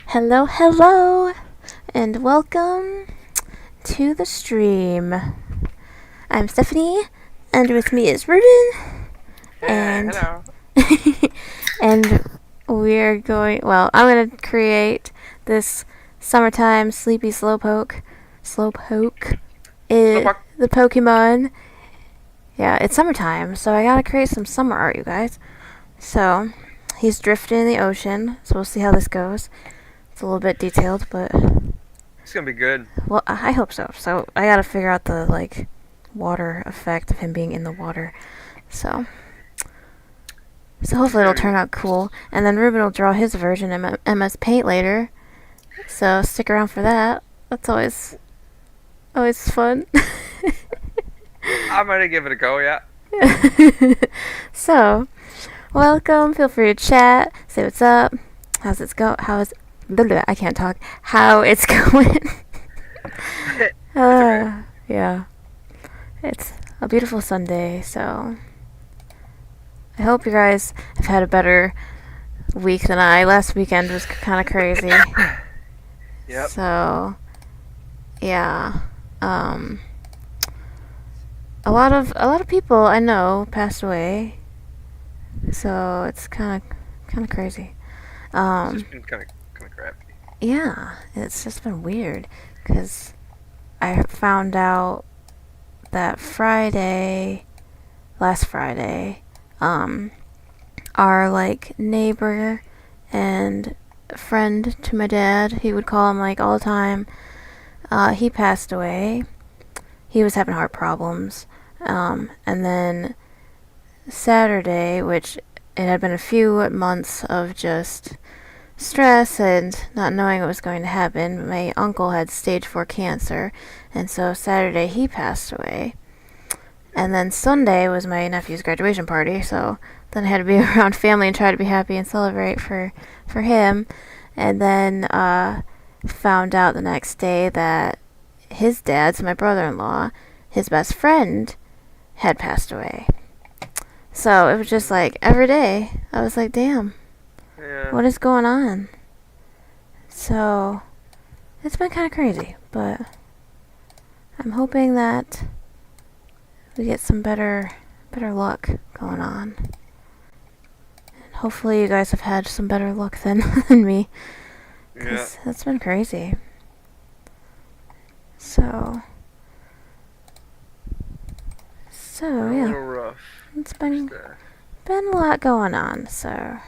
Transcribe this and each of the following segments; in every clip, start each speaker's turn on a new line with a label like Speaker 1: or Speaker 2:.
Speaker 1: Hello, hello, and welcome to the stream. I'm Stephanie, and with me is Ruben, and
Speaker 2: Hello.
Speaker 1: and we're going. Well, I'm gonna create this summertime sleepy Slowpoke,
Speaker 2: Slowpoke.
Speaker 1: the Pokemon. Yeah, it's summertime, so I gotta create some summer art, you guys. So he's drifting in the ocean, so we'll see how this goes. It's a little bit detailed, but
Speaker 2: It's gonna be good.
Speaker 1: well, I hope so. So I gotta figure out the water effect of him being in the water. So hopefully it'll turn out cool. And then Ruben will draw his version in MS Paint later. So stick around for that. That's always fun.
Speaker 2: I'm gonna give it a go, yeah.
Speaker 1: So welcome. Feel free to chat. Say what's up. How's it go? I can't talk. How it's going?
Speaker 2: It's okay.
Speaker 1: Yeah. It's a beautiful Sunday, so I hope you guys have had a better week than I. Last weekend was kind of crazy.
Speaker 2: Yep.
Speaker 1: So, yeah. Um, a lot of people I know passed away. So it's kind of crazy.
Speaker 2: It's just been kind of crappy.
Speaker 1: Yeah, it's just been weird because I found out that last Friday, our neighbor and friend to my dad, he would call him all the time. He passed away. He was having heart problems. And then Saturday, which it had been a few months of just stress and not knowing what was going to happen. My uncle had stage 4 cancer, and so Saturday he passed away. And then Sunday was my nephew's graduation party, so then I had to be around family and try to be happy and celebrate for him. And then found out the next day that his dad, so my brother-in-law, his best friend, had passed away. So it was just every day I was like, damn,
Speaker 2: Yeah.
Speaker 1: what is going on? So it's been kind of crazy, but I'm hoping that we get some better luck going on. And hopefully you guys have had some better luck than me,
Speaker 2: Yeah.
Speaker 1: because that's been crazy. So
Speaker 2: A
Speaker 1: yeah,
Speaker 2: little rough.
Speaker 1: it's been
Speaker 2: Just,
Speaker 1: a lot going on. So,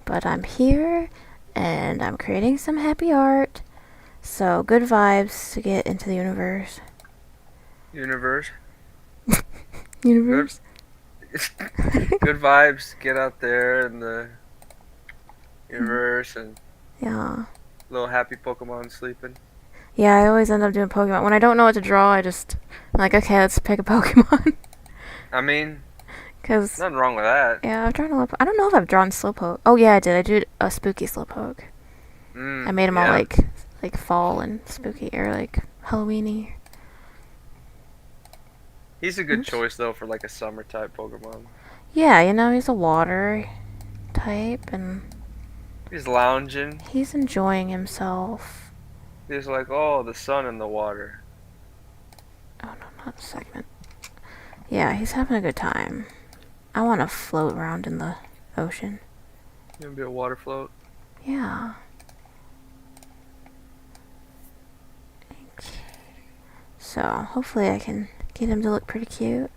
Speaker 1: but I'm here and I'm creating some happy art. So good vibes to get into the universe.
Speaker 2: universe.
Speaker 1: Universe.
Speaker 2: Good vibes. Get out there in the universe and
Speaker 1: Yeah.
Speaker 2: little happy Pokemon sleeping.
Speaker 1: Yeah, I always end up doing Pokemon. When I don't know what to draw, I'm okay, let's pick a Pokemon.
Speaker 2: I mean,
Speaker 1: Cause
Speaker 2: nothing wrong with that.
Speaker 1: yeah, I've drawn a lot. I don't know if I've drawn Slowpoke. Oh yeah, I did. I did a spooky Slowpoke. I made them all
Speaker 2: Yeah.
Speaker 1: like fall and spooky or Halloweeny.
Speaker 2: He's a good
Speaker 1: Oops.
Speaker 2: choice though for a summer type Pokemon.
Speaker 1: Yeah, he's a water type and
Speaker 2: He's lounging.
Speaker 1: he's enjoying himself.
Speaker 2: He's like, oh, the sun and the water.
Speaker 1: Oh no, not a segment. Yeah, he's having a good time. I want to float around in the ocean.
Speaker 2: You gonna be a water float?
Speaker 1: Yeah. So, hopefully I can get him to look pretty cute.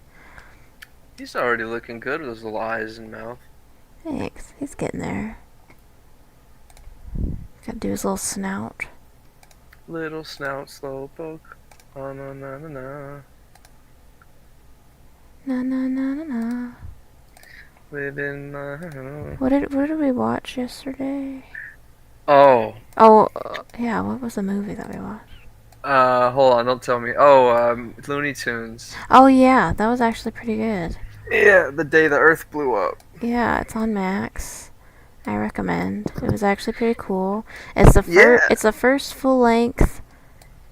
Speaker 2: He's already looking good with his little eyes and mouth.
Speaker 1: Thanks. He's getting there. Gotta do his little snout.
Speaker 2: Little snout, Slowpoke. Oh, no, no, no, no.
Speaker 1: Na na na na na.
Speaker 2: Living.
Speaker 1: What did we watch yesterday?
Speaker 2: Oh.
Speaker 1: Oh, yeah, what was the movie that we watched?
Speaker 2: Hold on, don't tell me. Oh, Looney Tunes.
Speaker 1: Oh yeah, that was actually pretty good.
Speaker 2: Yeah, the day the Earth blew up.
Speaker 1: Yeah, it's on Max. I recommend. It was actually pretty cool. It's the
Speaker 2: Yeah.
Speaker 1: it's the first full-length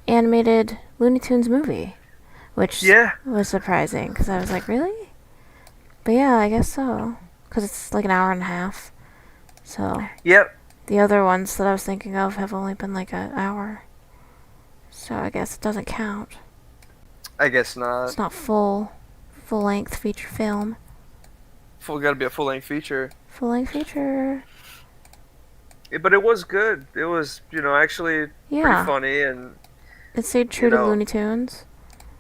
Speaker 1: animated Looney Tunes movie, which
Speaker 2: Yeah.
Speaker 1: was surprising because I was like, really? But yeah, I guess so. because it's like an hour and a half. So
Speaker 2: Yep.
Speaker 1: the other ones that I was thinking of have only been like an hour. So I guess it doesn't count.
Speaker 2: I guess not.
Speaker 1: It's not full length feature film.
Speaker 2: Got to be a full length feature.
Speaker 1: Full length feature.
Speaker 2: But it was good. It was, actually pretty
Speaker 1: Yeah.
Speaker 2: funny, and
Speaker 1: It stayed
Speaker 2: you
Speaker 1: true to
Speaker 2: know,
Speaker 1: Looney Tunes.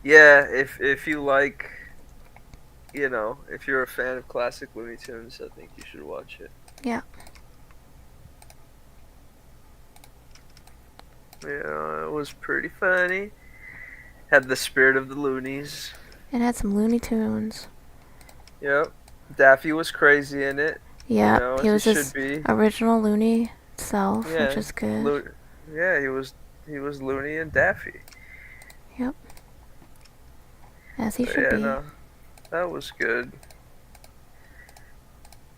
Speaker 2: yeah. If you like, if you're a fan of classic Looney Tunes, I think you should watch it.
Speaker 1: Yeah.
Speaker 2: Yeah, it was pretty funny. Had the spirit of the Loonies.
Speaker 1: It had some Looney Tunes.
Speaker 2: Yep. Daffy was crazy in it.
Speaker 1: Yeah, he
Speaker 2: As he
Speaker 1: was
Speaker 2: should
Speaker 1: his
Speaker 2: be.
Speaker 1: original Looney self, which
Speaker 2: Yeah.
Speaker 1: is good.
Speaker 2: Yeah, he was Looney and Daffy.
Speaker 1: Yep. As he
Speaker 2: But
Speaker 1: should
Speaker 2: yeah,
Speaker 1: be.
Speaker 2: no, that was good.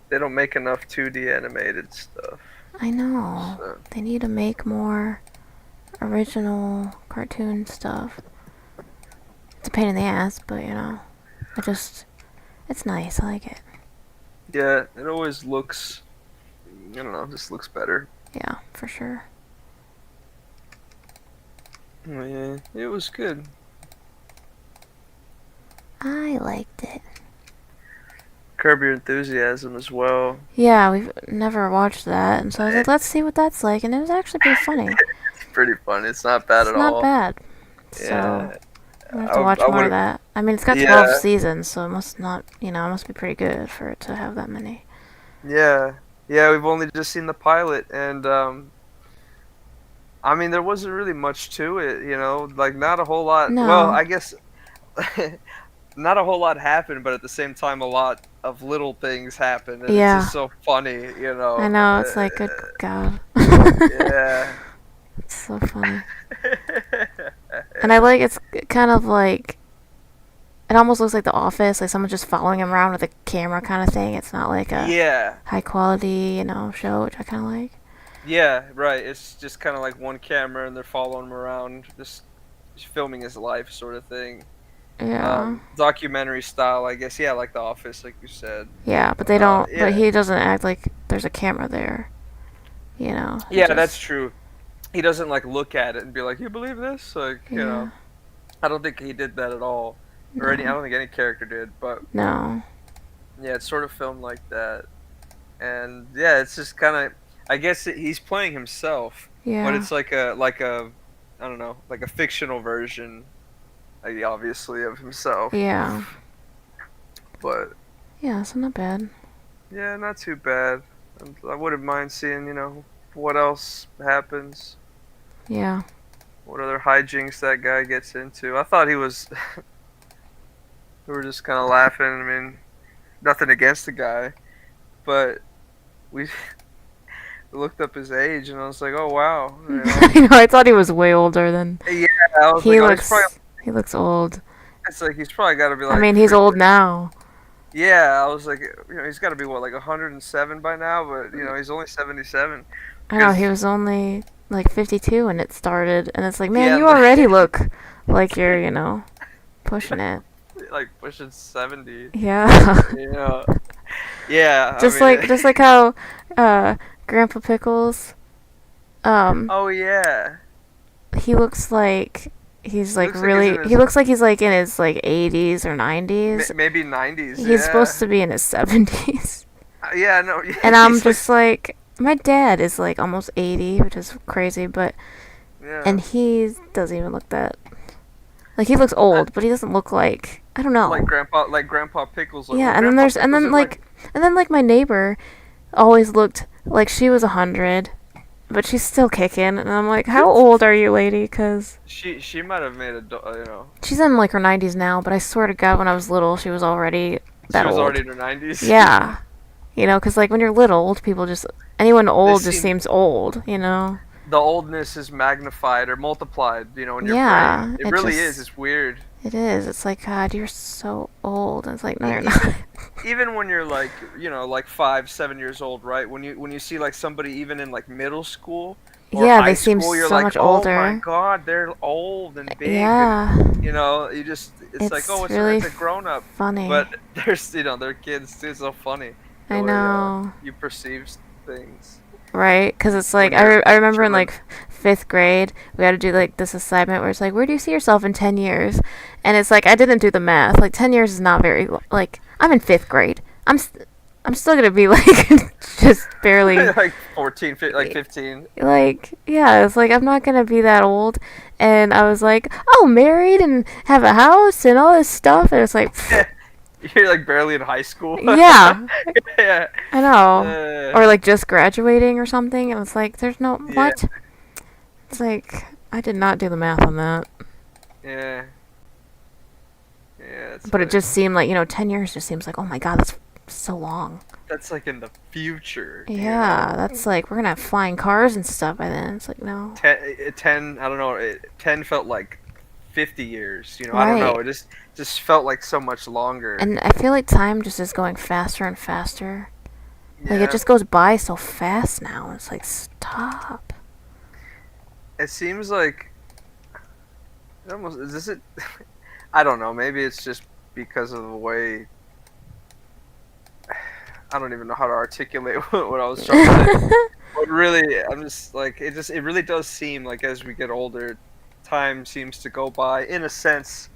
Speaker 2: They don't make enough 2D animated stuff.
Speaker 1: I know.
Speaker 2: So.
Speaker 1: They need to make more original cartoon stuff. It's a pain in the ass, but it's nice. I like it.
Speaker 2: Yeah, it always looks, I don't know, just looks better.
Speaker 1: Yeah, for sure.
Speaker 2: Yeah, it was good.
Speaker 1: I liked it.
Speaker 2: Curb Your Enthusiasm as well.
Speaker 1: Yeah, we've never watched that, and so I was like, let's see what that's like, and it was actually pretty funny.
Speaker 2: It's pretty funny. It's not bad at all.
Speaker 1: It's not bad. So,
Speaker 2: Yeah.
Speaker 1: I'm gonna have to watch more of that. I mean, it's got 12 seasons, so it must it must be pretty good for it to have that many.
Speaker 2: Yeah. Yeah, we've only just seen the pilot, and, I mean, there wasn't really much to it, like, not a whole lot.
Speaker 1: No.
Speaker 2: Well, I guess not a whole lot happened, but at the same time, a lot of little things happened, and
Speaker 1: Yeah.
Speaker 2: it's just so funny,
Speaker 1: I know, it's like, good God.
Speaker 2: Yeah.
Speaker 1: It's so funny. And I like, it's kind of like, it almost looks like The Office, like someone's just following him around with a camera kind of thing. It's not like a high quality, show, which I kind of like.
Speaker 2: Yeah, right. It's just kind of like one camera, and they're following him around, just filming his life, sort of thing.
Speaker 1: Yeah.
Speaker 2: Documentary style, I guess. Yeah, like The Office, like you said.
Speaker 1: Yeah, but they don't.
Speaker 2: Yeah.
Speaker 1: But he doesn't act like there's a camera there.
Speaker 2: Yeah, that's true. He doesn't like look at it and be like, "You believe this?" Like, I don't think he did that at all, or I don't think any character did. But
Speaker 1: no.
Speaker 2: Yeah, it's sort of filmed like that, and yeah, it's just kind of. I guess he's playing himself, but it's like a I don't know, like a fictional version, obviously, of himself.
Speaker 1: Yeah.
Speaker 2: But
Speaker 1: yeah, so not bad.
Speaker 2: Yeah, not too bad. I wouldn't mind seeing, what else happens.
Speaker 1: Yeah.
Speaker 2: What other hijinks that guy gets into. I thought he was. We were just kind of laughing. I mean, nothing against the guy, but we looked up his age, and I was like, oh wow.
Speaker 1: I thought he was way older than.
Speaker 2: Yeah, I was
Speaker 1: he looks old.
Speaker 2: It's like he's probably got to be like.
Speaker 1: I mean, he's old now.
Speaker 2: Yeah, I was like, he's got to be what, like 107 by now, but he's only 77.
Speaker 1: I know, he was only like 52 when it started, and it's like, man, you already look like you're, pushing it.
Speaker 2: Like pushing 70.
Speaker 1: Yeah.
Speaker 2: Yeah.
Speaker 1: Just like how Grandpa Pickles.
Speaker 2: Oh yeah.
Speaker 1: He looks like he's like really. He looks like he's like in his like 80s or 90s.
Speaker 2: Maybe 90s.
Speaker 1: He's supposed to be in his 70s.
Speaker 2: Yeah, no.
Speaker 1: And I'm just like, my dad is like almost 80, which is crazy, but and he doesn't even look that. Like he looks old, but he doesn't look like, I don't know.
Speaker 2: Like Grandpa Pickles.
Speaker 1: Yeah, and then my neighbor always looked like she was 100. But she's still kicking, and I'm like, how old are you, lady? Because
Speaker 2: she might have made
Speaker 1: she's in like her 90s now, but I swear to God, when I was little, she was already that old.
Speaker 2: She was already in her 90s.
Speaker 1: Yeah, because like when you're little, old people anyone old just seems old.
Speaker 2: The oldness is magnified or multiplied. In your brain. It really is. It's weird.
Speaker 1: It is. It's like, God, you're so old. And it's like, no, you're not.
Speaker 2: Even when you're like, like 5-7 years old, right? When you see like somebody even in like middle school, or high
Speaker 1: they
Speaker 2: school,
Speaker 1: seem
Speaker 2: you're
Speaker 1: so
Speaker 2: like,
Speaker 1: much older.
Speaker 2: Oh my God, they're old and big.
Speaker 1: Yeah.
Speaker 2: And, it's like, oh,
Speaker 1: really
Speaker 2: it's a grown up.
Speaker 1: Funny.
Speaker 2: But there's, they're kids too. It's so funny. the
Speaker 1: I
Speaker 2: way
Speaker 1: know.
Speaker 2: you perceive things
Speaker 1: Right? Because it's like,
Speaker 2: when you're
Speaker 1: I remember in
Speaker 2: children.
Speaker 1: like fifth grade, we had to do like this assignment where it's like, where do you see yourself in 10 years? And it's like, I didn't do the math. Like, 10 years is not very, like, I'm in fifth grade. I'm still going to be like, just barely,
Speaker 2: Like 14, like 15.
Speaker 1: like, yeah, it's like, I'm not going to be that old. And I was like, oh, married and have a house and all this stuff. And it's like, pfft,
Speaker 2: You're like barely in high school.
Speaker 1: yeah,
Speaker 2: Yeah.
Speaker 1: I know.
Speaker 2: Uh,
Speaker 1: Or like just graduating or something. And it's like, there's no,
Speaker 2: yeah.
Speaker 1: what? It's like I did not do the math on that,
Speaker 2: Yeah. Yeah.
Speaker 1: but it just seemed like 10 years just seems like, oh my god, that's so long.
Speaker 2: That's like in the future.
Speaker 1: Yeah, that's like we're gonna have flying cars and stuff by then. It's like no,
Speaker 2: 10, I don't know. 10 felt like 50 years. I don't know.
Speaker 1: right?
Speaker 2: It just felt like so much longer.
Speaker 1: And I feel like time just is going faster and faster. Like it
Speaker 2: Yeah.
Speaker 1: just goes by so fast now. It's like stop.
Speaker 2: It seems like it almost is this it. I don't know. Maybe it's just because of the way. I don't even know how to articulate what I was trying to say. But really, I'm just like it really does seem like as we get older, time seems to go by. In a sense,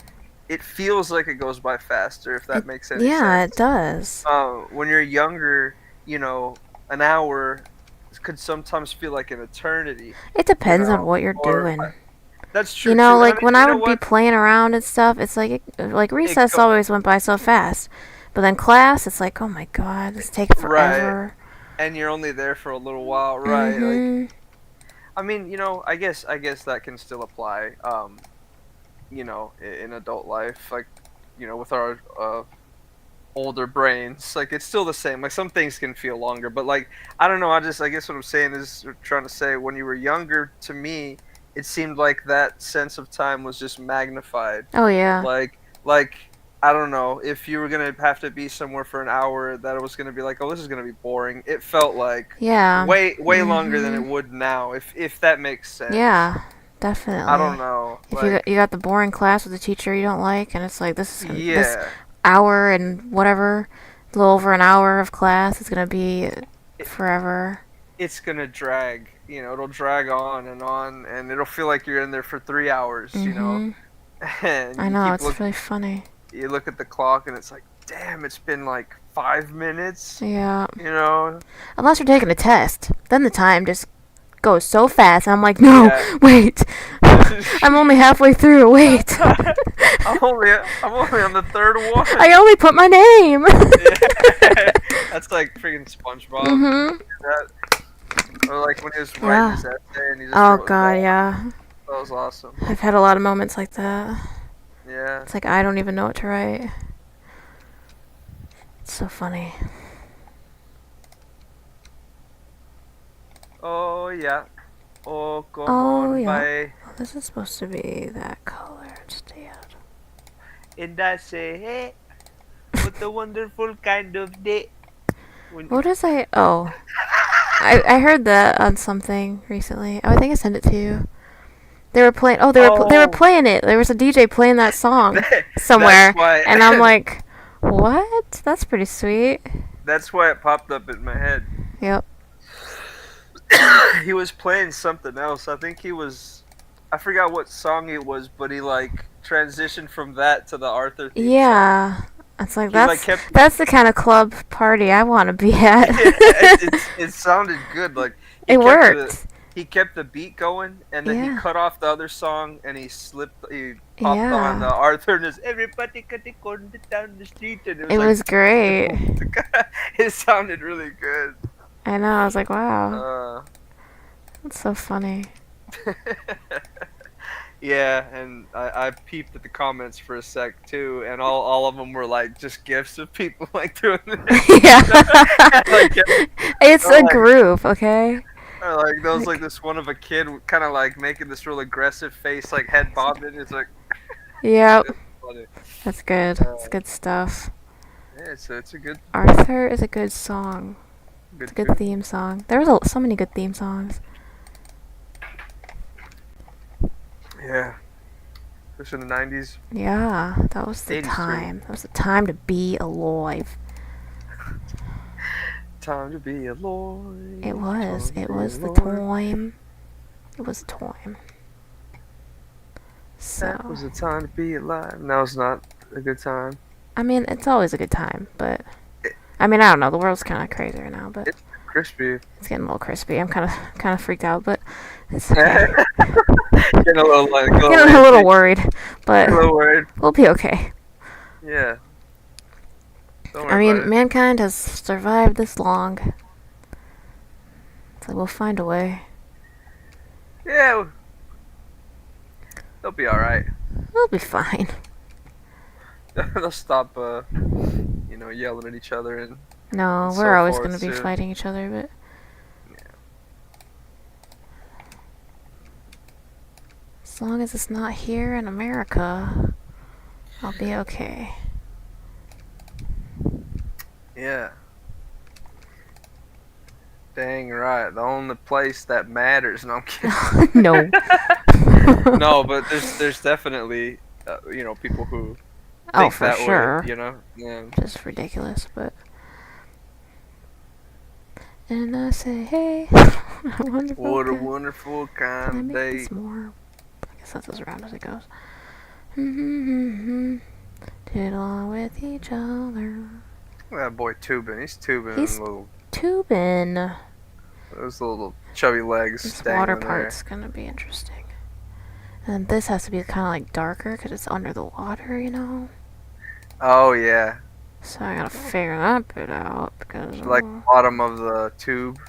Speaker 2: it feels like it goes by faster. If that makes any
Speaker 1: Yeah, it
Speaker 2: sense.
Speaker 1: does.
Speaker 2: When you're younger, an hour could sometimes feel like an eternity.
Speaker 1: It depends on what you're
Speaker 2: Or
Speaker 1: doing.
Speaker 2: that's true too. And I
Speaker 1: Like
Speaker 2: mean,
Speaker 1: when
Speaker 2: you
Speaker 1: I
Speaker 2: know
Speaker 1: would be
Speaker 2: what?
Speaker 1: playing around and stuff, it's like like
Speaker 2: It
Speaker 1: recess
Speaker 2: go
Speaker 1: always went by so fast. But then class, it's like, oh my god, this takes
Speaker 2: right,
Speaker 1: forever.
Speaker 2: and you're only there for a little while, right? Like,
Speaker 1: Mhm.
Speaker 2: I mean, I guess that can still apply. In adult life, like, with our older brains, like it's still the same. Like some things can feel longer, but like I don't know. I guess what I'm saying is trying to say when you were younger, to me, it seemed like that sense of time was just magnified.
Speaker 1: Oh yeah.
Speaker 2: Like I don't know if you were gonna have to be somewhere for an hour, that it was gonna be like, oh, this is gonna be boring. It felt like
Speaker 1: Yeah.
Speaker 2: way longer than it
Speaker 1: Mhm.
Speaker 2: would now, if that makes sense.
Speaker 1: Yeah.
Speaker 2: I don't
Speaker 1: Definitely.
Speaker 2: know,
Speaker 1: If
Speaker 2: like
Speaker 1: you got the boring class with a teacher you don't like, and it's like this
Speaker 2: yeah,
Speaker 1: hour and whatever, a little over an hour of class is gonna be
Speaker 2: it,
Speaker 1: forever.
Speaker 2: it's gonna drag. It'll drag on, and it'll feel like you're in there for 3 hours.
Speaker 1: Mhm.
Speaker 2: And
Speaker 1: I know it's really funny.
Speaker 2: you look at the clock, and it's like, damn, it's been like 5 minutes.
Speaker 1: Yeah.
Speaker 2: You know,
Speaker 1: Unless you're taking a test, then the time just goes so fast, and I'm like, no,
Speaker 2: yeah.
Speaker 1: wait, I'm only halfway through. Wait,
Speaker 2: I'm only on the third one.
Speaker 1: I only put my name.
Speaker 2: Yeah. That's like freaking SpongeBob.
Speaker 1: Mhm.
Speaker 2: That, or like when he was writing
Speaker 1: Yeah.
Speaker 2: his essay and he just
Speaker 1: Oh
Speaker 2: wrote it
Speaker 1: god,
Speaker 2: all.
Speaker 1: yeah.
Speaker 2: That was awesome.
Speaker 1: I've had a lot of moments like that.
Speaker 2: Yeah.
Speaker 1: It's like I don't even know what to write. It's so funny.
Speaker 2: Oh yeah. Oh come
Speaker 1: Oh
Speaker 2: on,
Speaker 1: yeah.
Speaker 2: bye.
Speaker 1: Oh, this is supposed to be that color instead.
Speaker 2: And I say, hey, what a wonderful kind of day. When
Speaker 1: What is I? Oh, I heard that on something recently. Oh, I think I sent it to you. They were playing. Oh, they were
Speaker 2: oh,
Speaker 1: playing it. There was a DJ playing that song
Speaker 2: that's
Speaker 1: somewhere,
Speaker 2: why.
Speaker 1: and I'm like, what? That's pretty sweet.
Speaker 2: That's why it popped up in my head.
Speaker 1: Yep.
Speaker 2: He was playing something else. I think he was. I forgot what song it was, but he like transitioned from that to the Arthur theme song.
Speaker 1: Yeah. It's like
Speaker 2: He like kept.
Speaker 1: that's the kind of club party I want to be at.
Speaker 2: it sounded good. Like he
Speaker 1: It
Speaker 2: kept the
Speaker 1: worked.
Speaker 2: he kept the beat going, and then he
Speaker 1: Yeah.
Speaker 2: cut off the other song, and he popped on
Speaker 1: Yeah.
Speaker 2: Arthur and his everybody cutting corners down the street, and it was
Speaker 1: It
Speaker 2: like
Speaker 1: was great.
Speaker 2: it sounded really good.
Speaker 1: I know. I was like, wow,
Speaker 2: Uh,
Speaker 1: that's so funny.
Speaker 2: yeah, and I peeped at the comments for a sec too, and all of them were like just gifs of people like doing
Speaker 1: Yeah.
Speaker 2: this. Like,
Speaker 1: It's
Speaker 2: or
Speaker 1: a
Speaker 2: like,
Speaker 1: group, okay?
Speaker 2: or like there was like
Speaker 1: Like,
Speaker 2: this one of a kid kind of like making this real aggressive face, like head bobbing. It's like
Speaker 1: yep.
Speaker 2: it's funny.
Speaker 1: That's good. It's
Speaker 2: Uh,
Speaker 1: good stuff.
Speaker 2: yeah, it's a good
Speaker 1: Arthur is a good song. It's
Speaker 2: good
Speaker 1: a good
Speaker 2: tune.
Speaker 1: theme song. There was so many good theme songs.
Speaker 2: Yeah, especially in the '90s,
Speaker 1: Yeah, that was the
Speaker 2: '80s too.
Speaker 1: time. That was the time to be alive.
Speaker 2: time to be a lord.
Speaker 1: It was.
Speaker 2: Time to
Speaker 1: It
Speaker 2: be a
Speaker 1: was the
Speaker 2: lord.
Speaker 1: time. It was time.
Speaker 2: That
Speaker 1: So,
Speaker 2: was the time to be alive. Now it's not a good time.
Speaker 1: I mean, it's always a good time, but
Speaker 2: It,
Speaker 1: I mean, I don't know. The world's kind of crazy right now, but
Speaker 2: it's crispy.
Speaker 1: it's getting a little crispy. I'm kind of freaked out, but it's okay.
Speaker 2: Getting a little like a little
Speaker 1: Getting a little
Speaker 2: antsy.
Speaker 1: worried, but
Speaker 2: A little worried.
Speaker 1: we'll be okay.
Speaker 2: Yeah. Don't
Speaker 1: I
Speaker 2: worry about
Speaker 1: mean,
Speaker 2: it.
Speaker 1: mankind has survived this long, so we'll find a way.
Speaker 2: Yeah, they'll be all right.
Speaker 1: We'll be fine.
Speaker 2: They'll stop, yelling at each other and
Speaker 1: No, we're
Speaker 2: so
Speaker 1: always
Speaker 2: forth
Speaker 1: gonna be
Speaker 2: soon.
Speaker 1: fighting each other, but as long as it's not here in America, I'll be okay.
Speaker 2: Yeah. Dang right. The only place that matters. No, I'm kidding.
Speaker 1: No.
Speaker 2: No, but there's definitely people who
Speaker 1: Oh,
Speaker 2: think
Speaker 1: for
Speaker 2: that way.
Speaker 1: sure.
Speaker 2: Yeah.
Speaker 1: Just ridiculous, but. And I say, hey, wonderful.
Speaker 2: What a
Speaker 1: Can
Speaker 2: wonderful
Speaker 1: I
Speaker 2: kind of
Speaker 1: make
Speaker 2: day.
Speaker 1: this more? I guess that's as round as it goes. Mm-hmm. Did along with each other.
Speaker 2: That boy tubing. He's tubing
Speaker 1: He's
Speaker 2: and little
Speaker 1: tubing.
Speaker 2: those little chubby legs
Speaker 1: This water
Speaker 2: dangling there.
Speaker 1: part's gonna be interesting. And this has to be kind of like darker because it's under the water, you know?
Speaker 2: Oh yeah.
Speaker 1: So I gotta figure that bit out because.
Speaker 2: Like bottom of the tube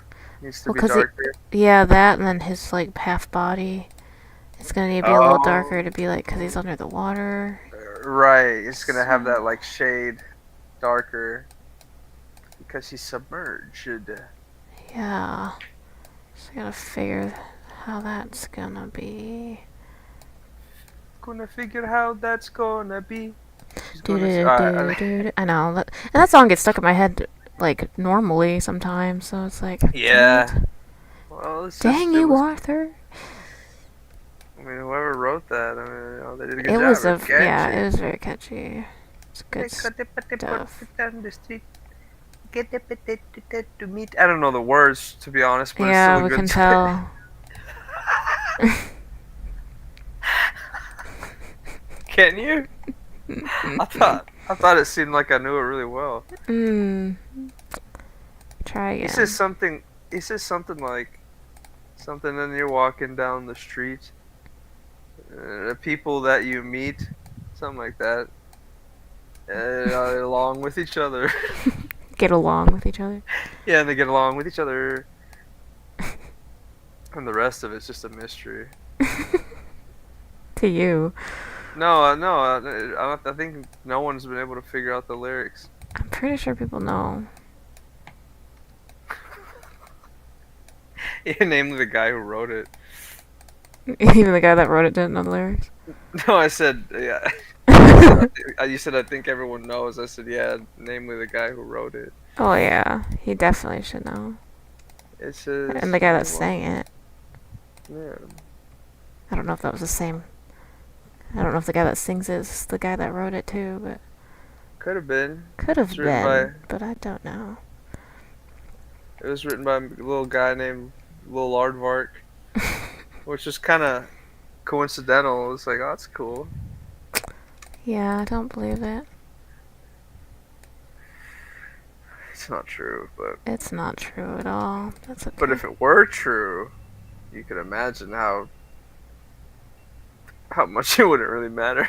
Speaker 2: needs to
Speaker 1: Well,
Speaker 2: be
Speaker 1: cause
Speaker 2: darker.
Speaker 1: yeah, that and then his like half body. It's gonna need to be a little
Speaker 2: Oh,
Speaker 1: darker to be like, cause he's under the water.
Speaker 2: right. It's gonna have
Speaker 1: So
Speaker 2: that like shade darker because he's submerged.
Speaker 1: yeah, so I gotta figure how that's gonna be.
Speaker 2: Gonna figure how that's gonna be. She's
Speaker 1: Do
Speaker 2: gonna.
Speaker 1: do do do. I know that, and that song gets stuck in my head like normally sometimes. So it's like, dang
Speaker 2: Yeah.
Speaker 1: it,
Speaker 2: Well,
Speaker 1: dang
Speaker 2: it
Speaker 1: you,
Speaker 2: was.
Speaker 1: Arthur.
Speaker 2: I mean, whoever wrote that, I mean, they did a good
Speaker 1: It
Speaker 2: job.
Speaker 1: was
Speaker 2: It's
Speaker 1: yeah,
Speaker 2: catchy.
Speaker 1: it was very catchy. It's good stuff.
Speaker 2: Down the street. Get the potato to meet. I don't know the words to be honest, but it's still
Speaker 1: Yeah,
Speaker 2: a
Speaker 1: we
Speaker 2: good.
Speaker 1: can tell.
Speaker 2: Can you? I thought it seemed like I knew it really well.
Speaker 1: Mm. Try
Speaker 2: He says
Speaker 1: again.
Speaker 2: something. He says something like something. And you're walking down the street. The people that you meet, something like that, are along with each other.
Speaker 1: Get along with each other.
Speaker 2: Yeah, and they get along with each other. And the rest of it's just a mystery.
Speaker 1: To you.
Speaker 2: No. I think no one's been able to figure out the lyrics.
Speaker 1: I'm pretty sure people know.
Speaker 2: Yeah, namely the guy who wrote it.
Speaker 1: Even the guy that wrote it didn't know the lyrics.
Speaker 2: No, I said yeah. You said I think everyone knows. I said yeah, namely the guy who wrote it.
Speaker 1: Oh yeah, he definitely should know.
Speaker 2: It says.
Speaker 1: And the guy that sang it.
Speaker 2: Yeah.
Speaker 1: I don't know if that was the same. I don't know if the guy that sings it is the guy that wrote it too, but
Speaker 2: Could have been.
Speaker 1: could have
Speaker 2: It's written by.
Speaker 1: been, but I don't know.
Speaker 2: It was written by a little guy named Lil Aardvark, which is kind of coincidental. It's like, oh, that's cool.
Speaker 1: Yeah, I don't believe it.
Speaker 2: It's not true, but
Speaker 1: It's not true at all. That's okay.
Speaker 2: but if it were true, you could imagine how much it wouldn't really matter.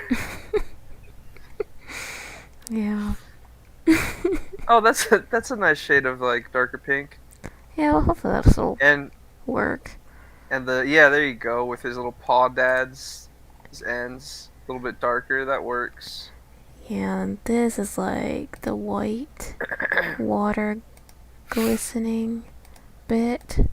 Speaker 1: Yeah.
Speaker 2: Oh, that's a nice shade of like darker pink,
Speaker 1: Yeah, well, hopefully that'll
Speaker 2: and
Speaker 1: work.
Speaker 2: there you go with his little paw dads, his ends a little bit darker. That works.
Speaker 1: Yeah, and this is like the white water glistening bit.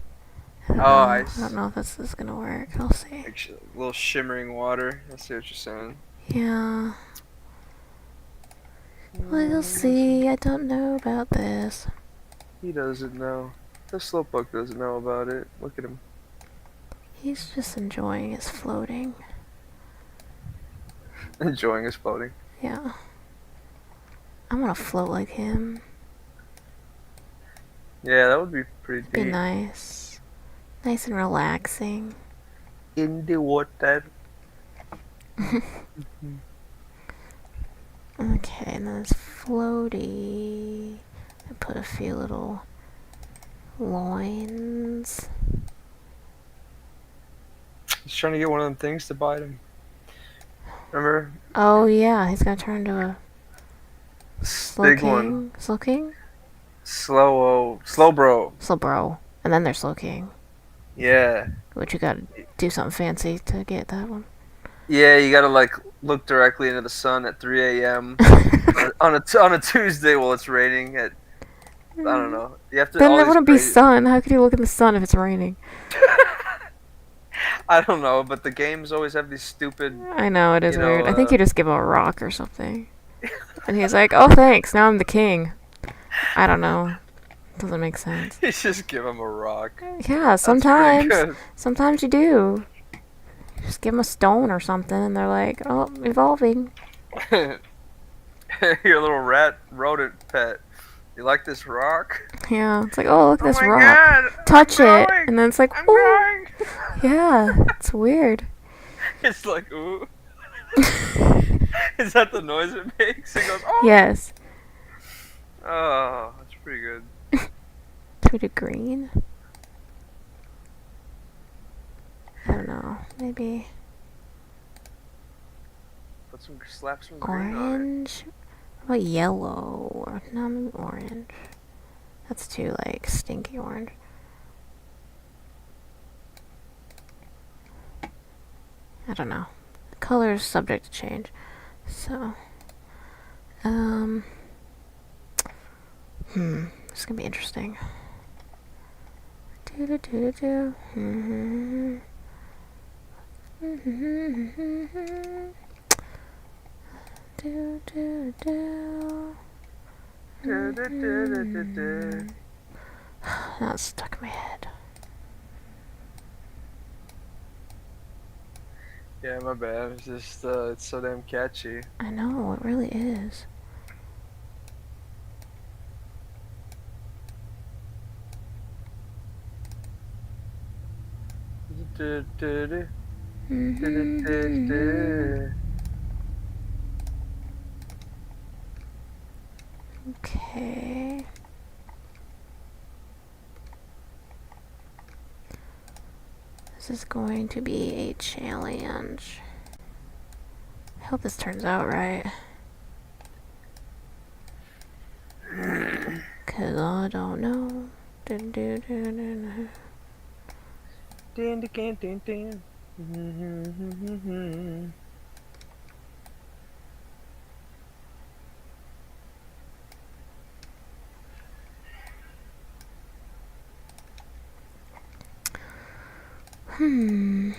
Speaker 1: I don't know if this is gonna work. I'll see.
Speaker 2: Like a little shimmering water. I see what you're saying.
Speaker 1: Yeah. We'll see. I don't know about this.
Speaker 2: He doesn't know. The Slowpoke doesn't know about it. Look at him.
Speaker 1: He's just enjoying his floating.
Speaker 2: Enjoying his floating.
Speaker 1: Yeah. I want to float like him.
Speaker 2: Yeah, that would be pretty
Speaker 1: It'd be
Speaker 2: neat.
Speaker 1: nice. Nice and relaxing.
Speaker 2: In the water. Mhm.
Speaker 1: Okay, and then it's floaty. I put a few little loins.
Speaker 2: He's trying to get one of them things to bite him. Remember?
Speaker 1: Oh yeah, he's gonna turn into a
Speaker 2: Big one.
Speaker 1: Slow king,
Speaker 2: Slow bro.
Speaker 1: slow bro, and then there's slow king.
Speaker 2: Yeah.
Speaker 1: Which you gotta do something fancy to get that one.
Speaker 2: Yeah, you gotta like look directly into the sun at 3 a.m. On a Tuesday while it's raining. I don't know. You have to
Speaker 1: Then
Speaker 2: all
Speaker 1: there
Speaker 2: these
Speaker 1: wouldn't be
Speaker 2: crazy.
Speaker 1: sun. How could you look in the sun if it's raining?
Speaker 2: I don't know, but the games always have these stupid,
Speaker 1: I know, it is
Speaker 2: you know.
Speaker 1: weird. I think you just give him a rock or something. And he's like, oh thanks, now I'm the king. I don't know. Doesn't make sense.
Speaker 2: You just give him a rock.
Speaker 1: Yeah,
Speaker 2: That's pretty
Speaker 1: sometimes.
Speaker 2: good.
Speaker 1: Sometimes you do. Just give them a stone or something and they're like, oh, evolving.
Speaker 2: Your little rodent pet. You like this rock?
Speaker 1: Yeah, it's like, oh, look at
Speaker 2: Oh
Speaker 1: this
Speaker 2: my
Speaker 1: rock.
Speaker 2: god! I'm
Speaker 1: Touch it.
Speaker 2: growing!
Speaker 1: And then it's like,
Speaker 2: I'm
Speaker 1: oh,
Speaker 2: growing!
Speaker 1: yeah, it's weird.
Speaker 2: It's like, ooh. Is that the noise it makes? It goes, oh!
Speaker 1: Yes.
Speaker 2: Oh, that's pretty good.
Speaker 1: Tweeted green? I don't know. Maybe
Speaker 2: Slap some green on it.
Speaker 1: orange? What about yellow? Or, no, maybe orange. That's too, like, stinky orange. I don't know. The color is subject to change. So, it's gonna be interesting. Do do do do do. Do do do. Now it's stuck in my head.
Speaker 2: Yeah, my bad. It's just, it's so damn catchy.
Speaker 1: I know, it really is. Okay. This is going to be a challenge. I hope this turns out right. Cause I don't know. Dun, dun, dun, dun,
Speaker 2: Din.
Speaker 1: Hmm.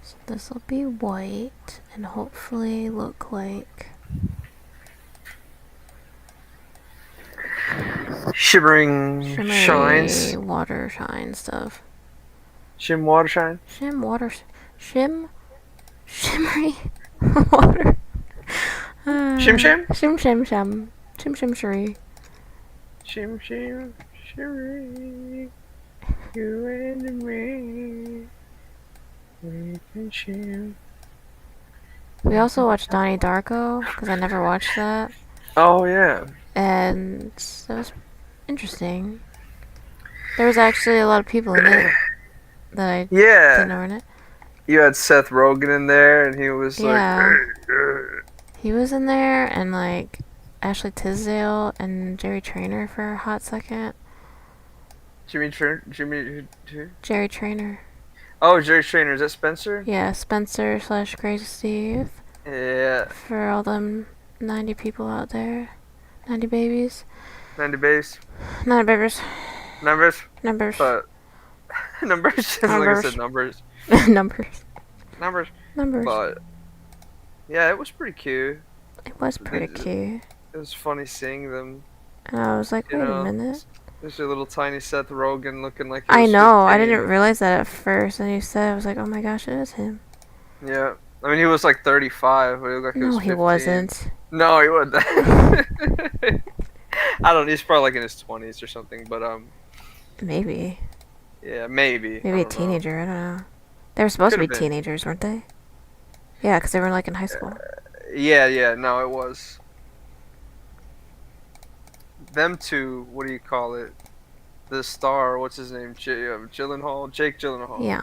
Speaker 1: So this will be white and hopefully look like
Speaker 2: Shimmering
Speaker 1: shimmery
Speaker 2: shines.
Speaker 1: water shine stuff.
Speaker 2: Shim water shine.
Speaker 1: Shimmery water.
Speaker 2: Shim shim.
Speaker 1: Shim shimmery.
Speaker 2: Shimmery. You and me. We can shim.
Speaker 1: We also watched Donnie Darko because I never watched that,
Speaker 2: Oh yeah.
Speaker 1: and that was interesting. There was actually a lot of people in it that I didn't
Speaker 2: Yeah.
Speaker 1: know were in it.
Speaker 2: You had Seth Rogen in there, and he was like,
Speaker 1: Yeah, he was in there, and like Ashley Tisdale and Jerry Trainer for a hot second.
Speaker 2: Jimmy.
Speaker 1: Jerry Trainer.
Speaker 2: Oh, Jerry Trainer. Is that Spencer?
Speaker 1: Yeah, Spencer slash Crazy Steve.
Speaker 2: Yeah.
Speaker 1: For all them 90 people out there. 90 babies.
Speaker 2: 90 base
Speaker 1: 90 babies.
Speaker 2: numbers,
Speaker 1: Numbers.
Speaker 2: but numbers. Just like I said, numbers.
Speaker 1: Numbers.
Speaker 2: Numbers.
Speaker 1: Numbers.
Speaker 2: But yeah, it was pretty cute.
Speaker 1: It was pretty cute.
Speaker 2: It was funny seeing them.
Speaker 1: And I was like,
Speaker 2: You
Speaker 1: wait a
Speaker 2: know,
Speaker 1: minute.
Speaker 2: there's a little tiny Seth Rogen looking like he
Speaker 1: I
Speaker 2: was
Speaker 1: know, I
Speaker 2: 15.
Speaker 1: didn't realize that at first. And you said, I was like, oh my gosh, it is him.
Speaker 2: Yeah. I mean, he was like 35, but he looked like he was
Speaker 1: No, he
Speaker 2: 15.
Speaker 1: wasn't.
Speaker 2: No, he wasn't. I don't. He's probably like in his 20s or something. But
Speaker 1: Maybe.
Speaker 2: yeah, maybe. I
Speaker 1: Maybe a
Speaker 2: don't know.
Speaker 1: teenager. I don't know. They were supposed to
Speaker 2: Could
Speaker 1: be
Speaker 2: have been.
Speaker 1: teenagers, weren't they? Yeah, because they were like in high school.
Speaker 2: Yeah, yeah. No, it was them two. What do you call it? The star. What's his name? Gyllenhaal. Jake Gyllenhaal.
Speaker 1: Yeah.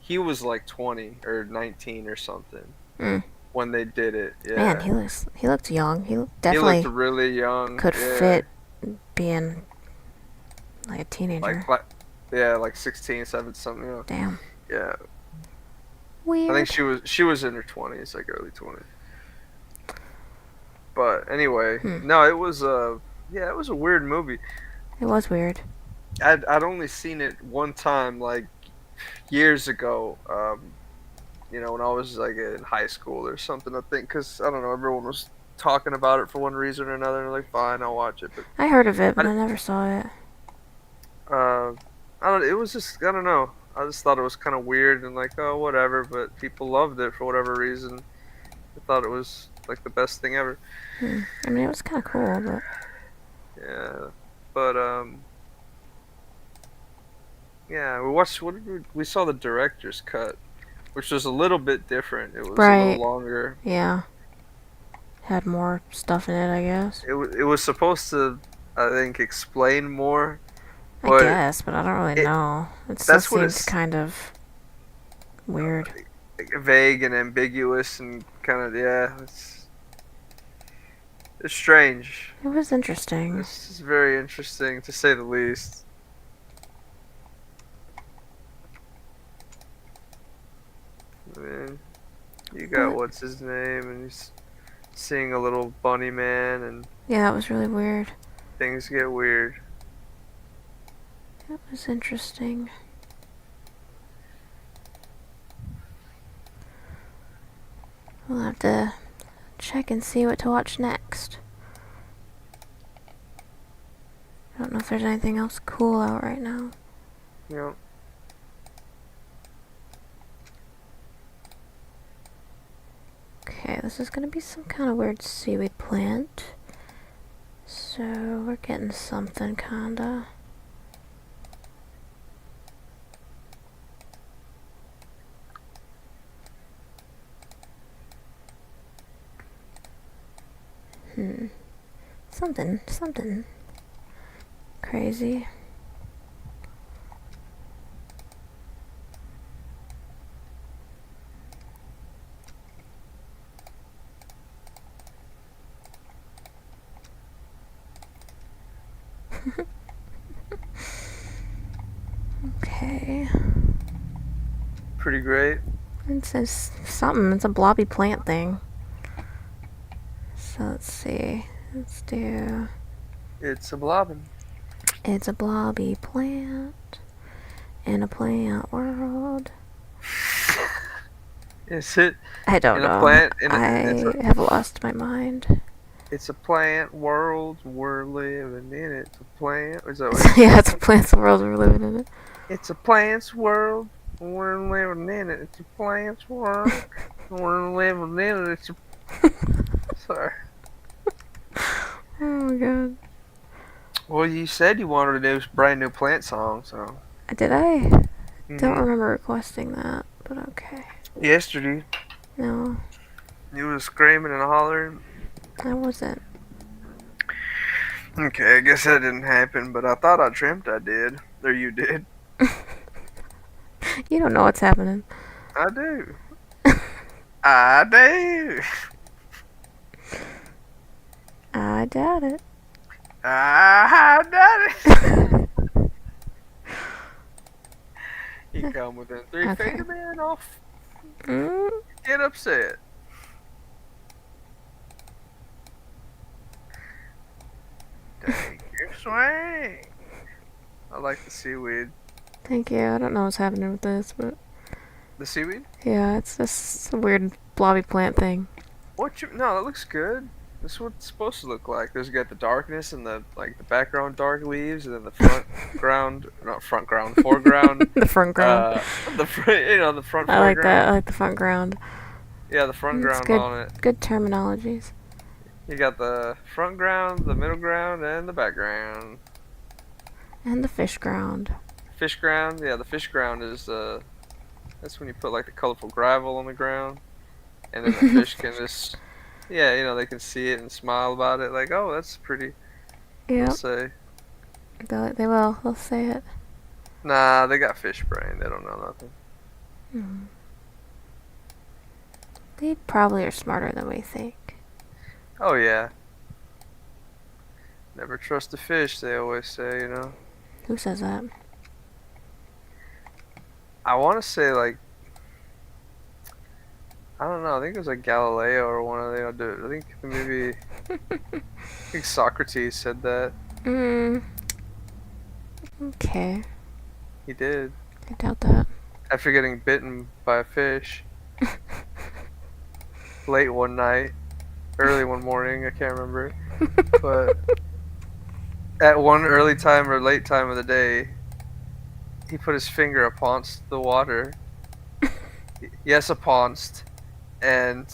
Speaker 2: He was like 20 or 19 or something
Speaker 1: Mm.
Speaker 2: when they did it.
Speaker 1: Man,
Speaker 2: Yeah.
Speaker 1: he looked young.
Speaker 2: He looked
Speaker 1: Definitely
Speaker 2: really young.
Speaker 1: could
Speaker 2: Yeah.
Speaker 1: fit being like a teenager.
Speaker 2: Like yeah, like 16, 17, something.
Speaker 1: Damn.
Speaker 2: Yeah. I think
Speaker 1: Weird.
Speaker 2: she was in her 20s, like early 20s. But anyway,
Speaker 1: Hmm.
Speaker 2: no, it was yeah, it was a weird movie.
Speaker 1: It was weird.
Speaker 2: I'd only seen it one time, like years ago. When I was like in high school or something. I think because I don't know, everyone was talking about it for one reason or another. And like, fine, I'll watch it. But
Speaker 1: I heard of it, but
Speaker 2: I,
Speaker 1: I never saw it.
Speaker 2: uh, I don't. It was just I don't know. I just thought it was kind of weird and like, oh, whatever. But people loved it for whatever reason. I thought it was like the best thing ever.
Speaker 1: Hmm. I mean, it was kind of cool, but
Speaker 2: Yeah, but yeah, we watched. We saw the director's cut, which was a little bit different. It was a little
Speaker 1: right.
Speaker 2: longer.
Speaker 1: Yeah. Had more stuff in it, I guess.
Speaker 2: It was supposed to, I think, explain more,
Speaker 1: I
Speaker 2: but
Speaker 1: guess, but I don't really
Speaker 2: it
Speaker 1: know. It just
Speaker 2: that's what
Speaker 1: seemed
Speaker 2: it's
Speaker 1: kind of weird.
Speaker 2: vague and ambiguous and kind of yeah. It's strange.
Speaker 1: It was interesting.
Speaker 2: This is very interesting to say the least. I mean, you got
Speaker 1: But
Speaker 2: what's his name, and he's seeing a little bunny man, and
Speaker 1: yeah, it was really weird.
Speaker 2: things get weird.
Speaker 1: It was interesting. We'll have to check and see what to watch next. I don't know if there's anything else cool out right now.
Speaker 2: You know,
Speaker 1: Okay, this is gonna be some kind of weird seaweed plant. So we're getting something kinda. Hmm. Something crazy. Okay.
Speaker 2: pretty great.
Speaker 1: It says something. It's a blobby plant thing. So let's see. Let's do.
Speaker 2: It's a blobbing.
Speaker 1: It's a blobby plant in a plant world.
Speaker 2: Is it
Speaker 1: I don't
Speaker 2: in a
Speaker 1: know.
Speaker 2: plant?
Speaker 1: I have lost my mind.
Speaker 2: It's a plant world. We're living in it. It's a plant. Is that what
Speaker 1: Yeah, it's a plant's world. We're living in it.
Speaker 2: It's a plant's world. We're living in it. It's a plant's world. We're living in it. It's a. Sorry.
Speaker 1: Oh my god.
Speaker 2: Well, you said you wanted a brand new plant song, so.
Speaker 1: Did I? Don't
Speaker 2: Mhm.
Speaker 1: remember requesting that, but okay.
Speaker 2: Yesterday,
Speaker 1: No,
Speaker 2: you was screaming and hollering.
Speaker 1: I wasn't.
Speaker 2: Okay, I guess that didn't happen, but I thought I dreamt I did. Or you did.
Speaker 1: You don't know what's happening.
Speaker 2: I do. I do.
Speaker 1: I doubt it.
Speaker 2: I done it. You come within 3 feet
Speaker 1: Okay.
Speaker 2: of being off.
Speaker 1: Mm,
Speaker 2: Get upset. Take your swing. I like the seaweed.
Speaker 1: thank you. I don't know what's happening with this, but
Speaker 2: The seaweed?
Speaker 1: yeah, it's just a weird blobby plant thing.
Speaker 2: No, that looks good. This is what it's supposed to look like. There's got the darkness and the background dark leaves, and then the front ground, not front ground, foreground.
Speaker 1: The front ground.
Speaker 2: The front
Speaker 1: I like that. I
Speaker 2: foreground.
Speaker 1: like the front ground.
Speaker 2: Yeah, the front
Speaker 1: It's
Speaker 2: ground
Speaker 1: good.
Speaker 2: on it.
Speaker 1: Good terminologies.
Speaker 2: You got the front ground, the middle ground, and the background.
Speaker 1: And the fish ground.
Speaker 2: Fish ground, yeah, the fish ground is that's when you put like the colorful gravel on the ground, and then the fish can just, yeah, they can see it and smile about it, like, oh, that's pretty. They'll
Speaker 1: Yep.
Speaker 2: say,
Speaker 1: They will. They'll say it.
Speaker 2: nah, they got fish brain. They don't know nothing.
Speaker 1: Mm. They probably are smarter than we think.
Speaker 2: Oh yeah, never trust a fish. They always say.
Speaker 1: Who says that?
Speaker 2: I want to say like I don't know. I think it was like Galileo or one of the. I think maybe I think Socrates said that.
Speaker 1: Mm. Okay.
Speaker 2: He did
Speaker 1: I doubt that.
Speaker 2: after getting bitten by a fish late one night, early one morning. I can't remember, but at one early time or late time of the day, he put his finger upon the water. Yes, upon, and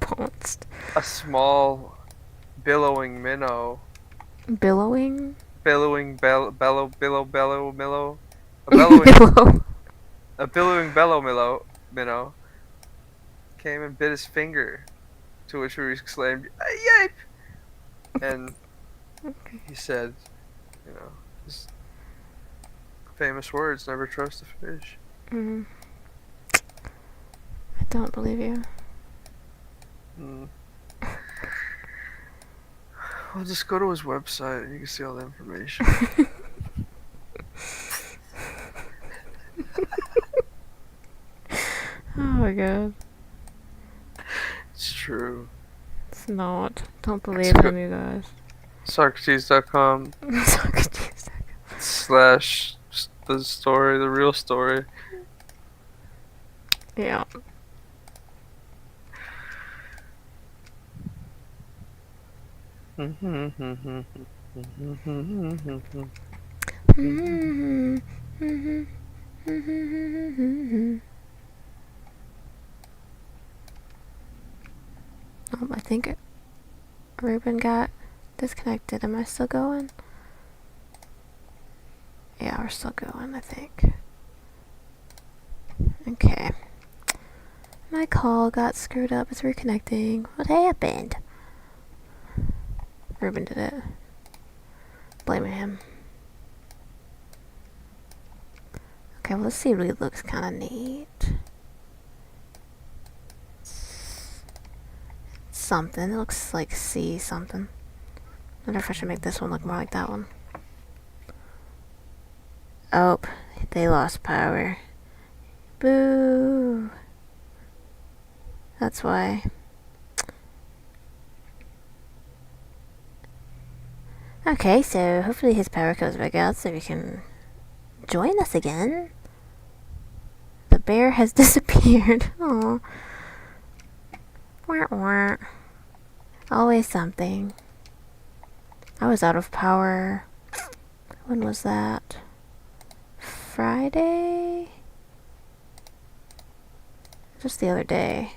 Speaker 1: Pounced.
Speaker 2: a small billowing minnow,
Speaker 1: Billowing?
Speaker 2: bellow, a bellowing
Speaker 1: Billow.
Speaker 2: a billowing bellow minnow came and bit his finger, to which we exclaimed, "Yipe!" And
Speaker 1: Okay.
Speaker 2: he said, his famous words: "Never trust a fish."
Speaker 1: Mm. I don't believe you.
Speaker 2: Mm. I'll just go to his website and you can see all the information.
Speaker 1: Oh my god.
Speaker 2: It's true.
Speaker 1: It's not. Don't
Speaker 2: Let's
Speaker 1: believe
Speaker 2: go
Speaker 1: him, you guys.
Speaker 2: Socrates.com
Speaker 1: Socrates.
Speaker 2: slash the story, the real story.
Speaker 1: Yeah. I think Ruben got disconnected. Am I still going? Yeah, we're still going, I think. Okay. My call got screwed up. It's reconnecting. What happened? Ruben did it. Blaming him. Okay, well, this seaweed looks kind of neat. It's something. It looks like sea something. I wonder if I should make this one look more like that one. Oh, they lost power. Boo. That's why. Okay, so hopefully his power comes back out so we can join us again. The bear has disappeared. Aww. Wah wah. Always something. I was out of power. When was that? Friday? Just the other day.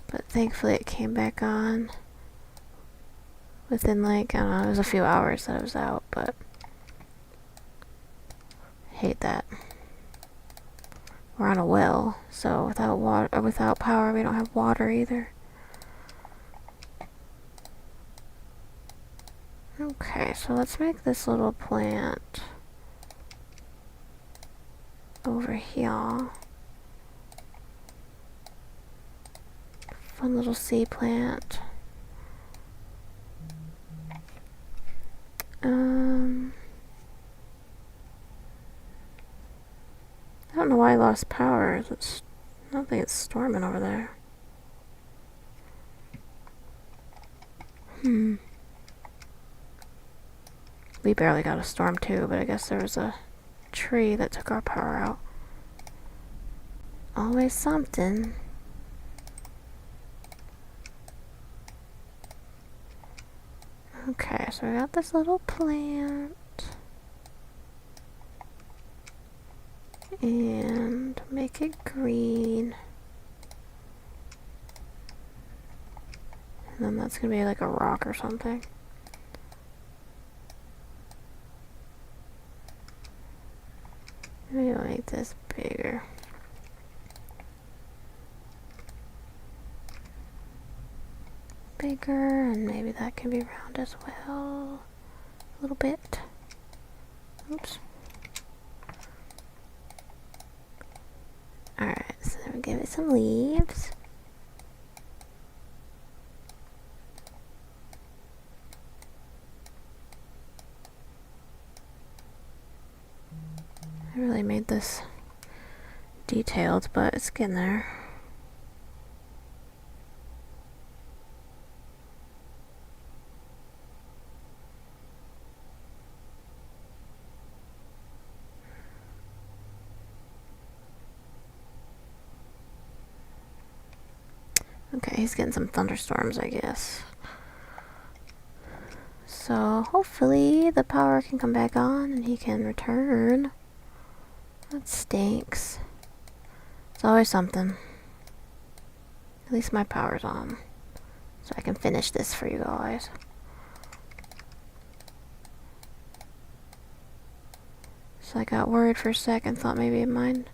Speaker 1: But thankfully it came back on. Within like, I don't know, it was a few hours that I was out, but hate that. We're on a well, so without water, or without power, we don't have water either. Okay, so let's make this little plant over here. Fun little sea plant. I don't know why I lost power. I don't think it's storming over there. We barely got a storm too, but I guess there was a tree that took our power out. Always something. Okay, so I got this little plant. And make it green. And then that's gonna be like a rock or something. Maybe I'll make this bigger. Bigger, and maybe that can be round as well. A little bit. Oops. Alright, so then we give it some leaves. I really made this detailed, but it's getting there. Okay, he's getting some thunderstorms, I guess. So hopefully the power can come back on and he can return. That stinks. It's always something. At least my power's on. So I can finish this for you guys. So I got worried for a second, thought maybe mine...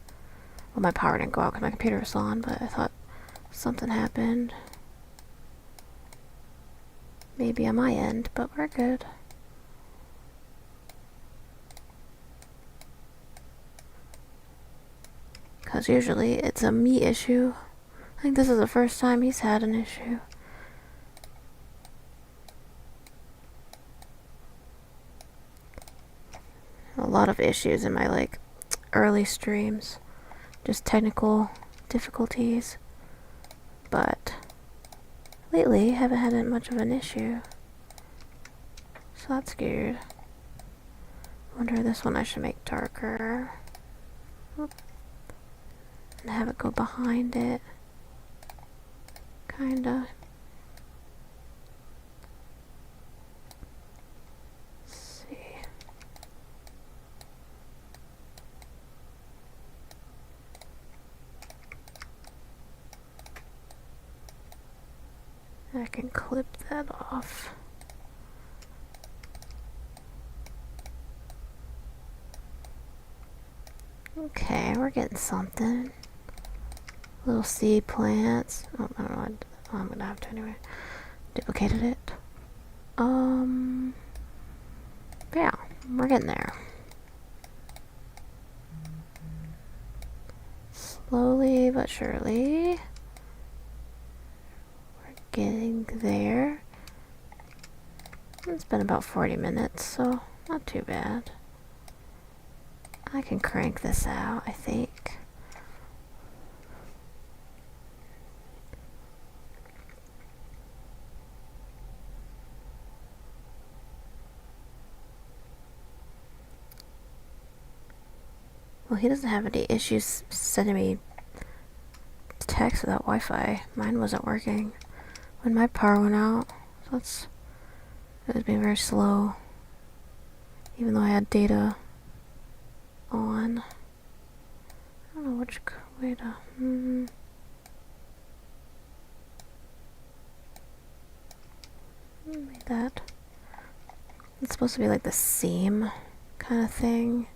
Speaker 1: Well, my power didn't go out because my computer was on, but I thought something happened. Maybe on my end, but we're good. Because usually it's a me issue. I think this is the first time he's had an issue. A lot of issues in my like early streams. Just technical difficulties. But lately haven't had much of an issue. So that's good. Wonder this one I should make darker. Oop. And have it go behind it. Kinda. Let's see. I can clip that off. Okay, we're getting something. Little seed plants. Oh, I don't know. I'm gonna have to anyway. Duplicated it. Yeah, we're getting there. Slowly but surely. We're getting there. It's been about 40 minutes, so not too bad. I can crank this out, I think. Well, he doesn't have any issues sending me text without Wi-Fi. Mine wasn't working when my power went out. So it was being very slow. Even though I had data on. I don't know which way to... Maybe that. It's supposed to be like the seam kind of thing.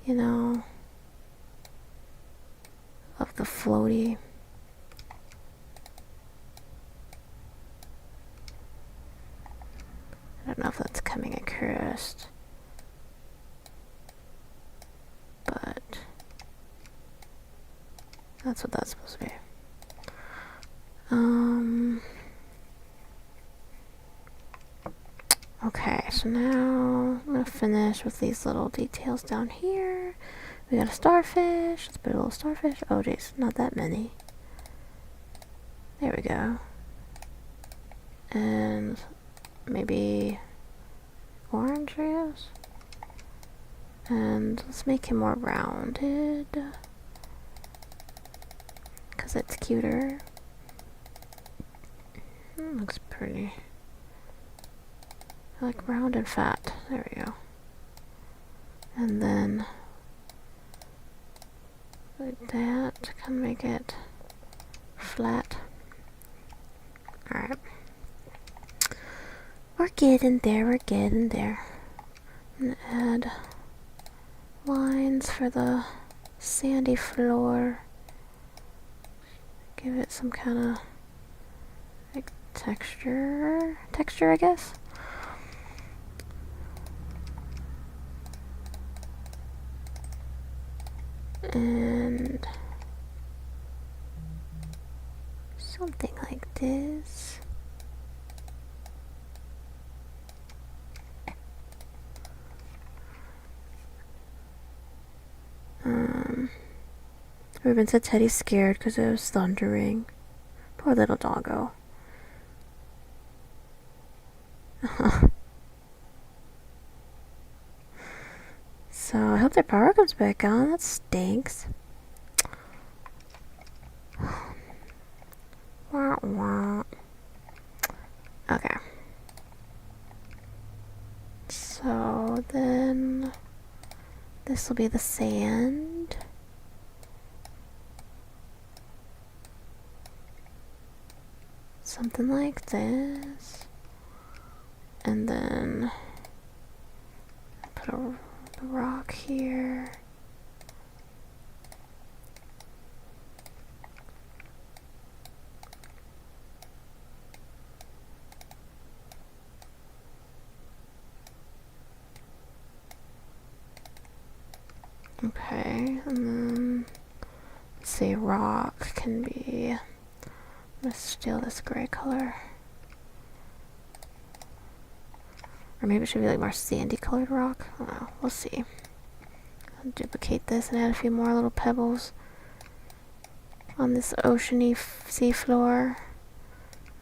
Speaker 1: You know, of the floaty. I don't know if that's coming across, but that's what that's supposed to be. Okay, so now I'm gonna finish with these little details down here. We got a starfish. Let's put a little starfish. Oh, geez, not that many. There we go. And maybe orange, I guess. And let's make him more rounded. Because it's cuter. Looks pretty. I like round and fat. There we go. And then like that, kind of make it flat. Alright. We're getting there, we're getting there. I'm gonna add lines for the sandy floor. Give it some kind of like texture, I guess. And something like this. Ruben said Teddy's scared because it was thundering. Poor little doggo. So I hope their power comes back on. That stinks. Wah, wah. Okay. So then this will be the sand. Something like this. And then put the rock here. Okay, and then let's see, rock can be, let's steal this gray color. Or maybe it should be like more sandy colored rock. I don't know, we'll see. I'll duplicate this and add a few more little pebbles on this oceany seafloor.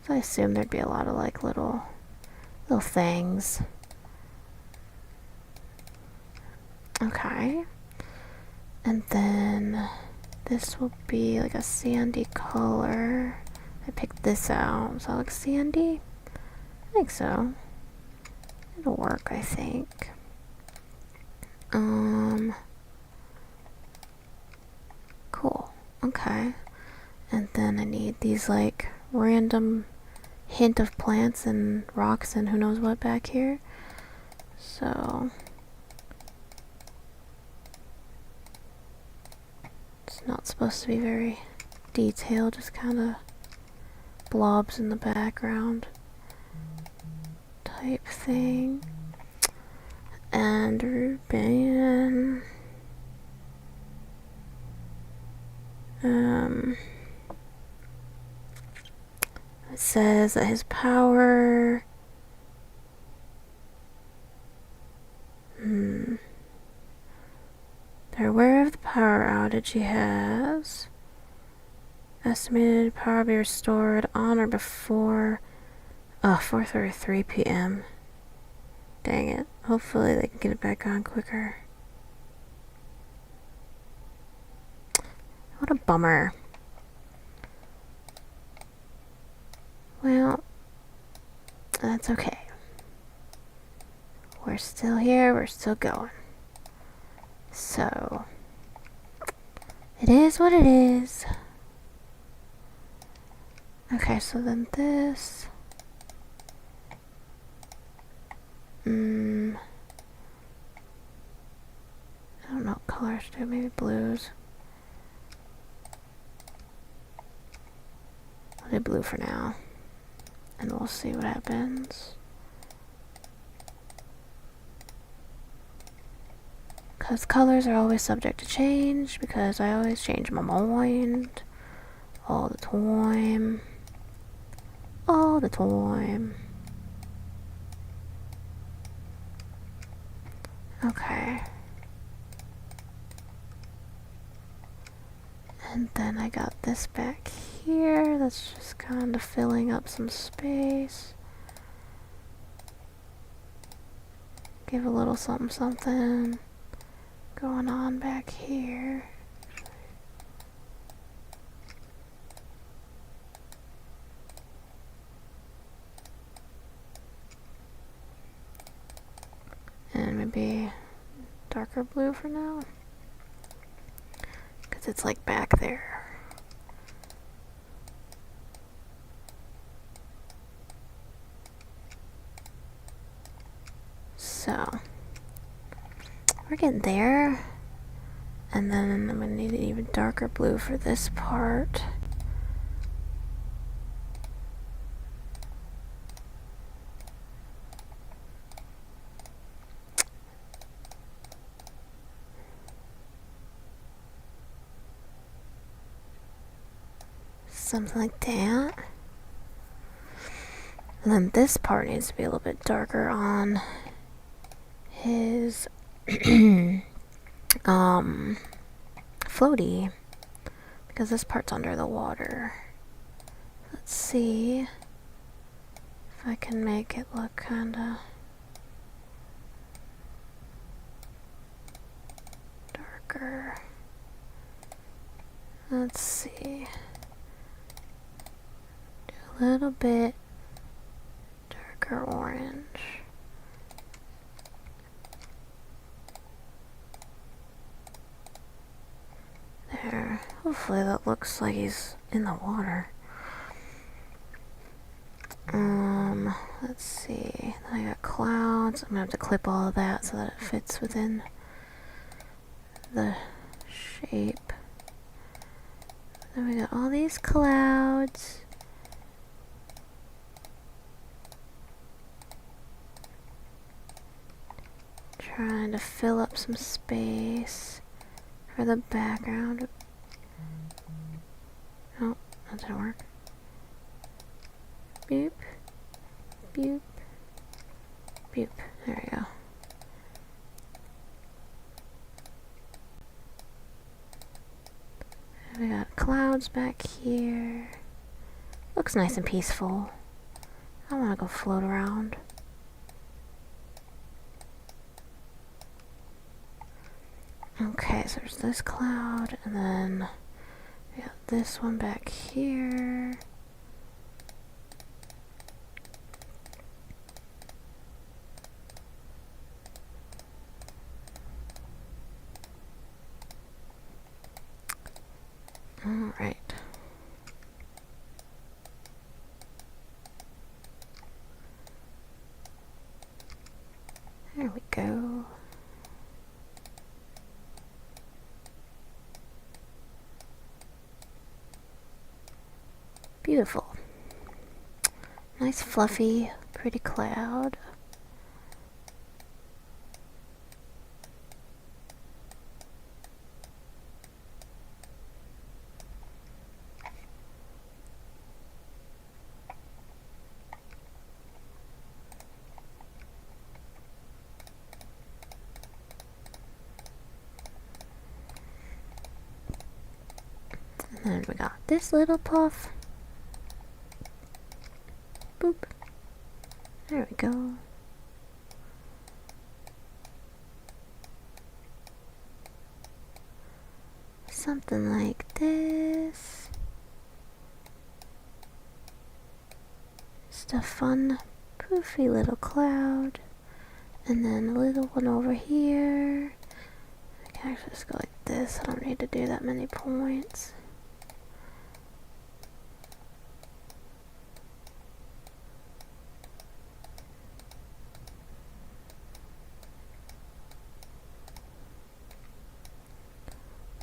Speaker 1: So I assume there'd be a lot of like little things. Okay. And then this will be like a sandy color. I picked this out. So that looks sandy? I think so. It'll work, I think. Cool. Okay. And then I need these like random hint of plants and rocks and who knows what back here. So it's not supposed to be very detailed, just kind of blobs in the background type thing. And Ruben, it says that his power, they're aware of the power outage he has. Estimated power be restored on or before 4:33 p.m. Dang it. Hopefully they can get it back on quicker. What a bummer. Well, that's okay. We're still here, we're still going. So, it is what it is. Okay, so then this. I don't know what colors to do, maybe blues. I'll do blue for now. And we'll see what happens. Because colors are always subject to change, because I always change my mind. All the time. All the time. Okay. And then I got this back here. That's just kind of filling up some space. Give a little something something going on back here. And maybe darker blue for now. Because it's like back there. So, we're getting there. And then I'm going to need an even darker blue for this part. Something like that. And then this part needs to be a little bit darker on his floaty, because this part's under the water. Let's see if I can make it look kinda darker. Let's see. Do a little bit darker orange. There. Hopefully that looks like he's in the water. Let's see. Then I got clouds. I'm gonna have to clip all of that so that it fits within the shape. Then we got all these clouds. Trying to fill up some space for the background. Oh, that didn't work. Boop. Boop. Boop. There we go. And we got clouds back here. Looks nice and peaceful. I want to go float around. Okay, so there's this cloud, and then we got this one back here. Alright. There we go. Beautiful. Nice fluffy, pretty cloud. And then we got this little puff. Boop. There we go. Something like this. Just a fun, poofy little cloud. And then a little one over here. I can actually just go like this. I don't need to do that many points.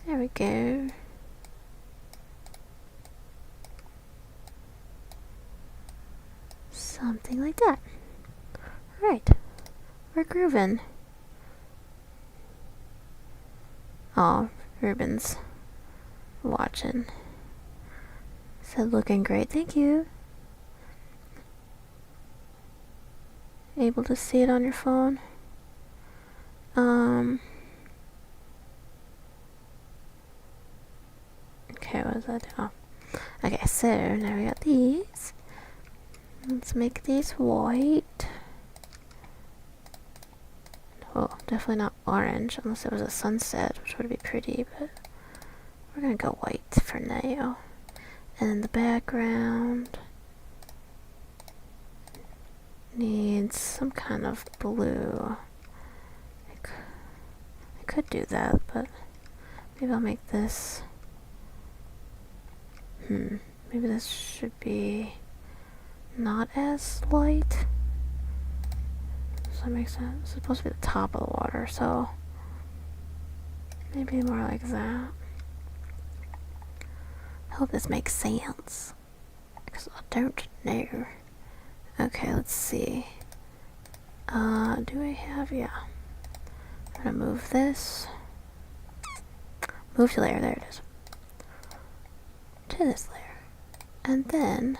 Speaker 1: There we go. Something like that. Alright. We're grooving. Oh, Ruben's watching. Said looking great, thank you. Able to see it on your phone? Okay, what was that? Oh. Okay, so now we got these. Let's make these white. Oh, definitely not orange, unless it was a sunset, which would be pretty, but we're gonna go white for now. And then the background needs some kind of blue. I could do that, but maybe I'll make this. Maybe this should be not as light. Does that make sense? It's supposed to be the top of the water, so maybe more like that. I hope this makes sense, because I don't know. Okay, let's see. Do I have, yeah. I'm gonna move this. Move to layer, there it is. To this layer. And then,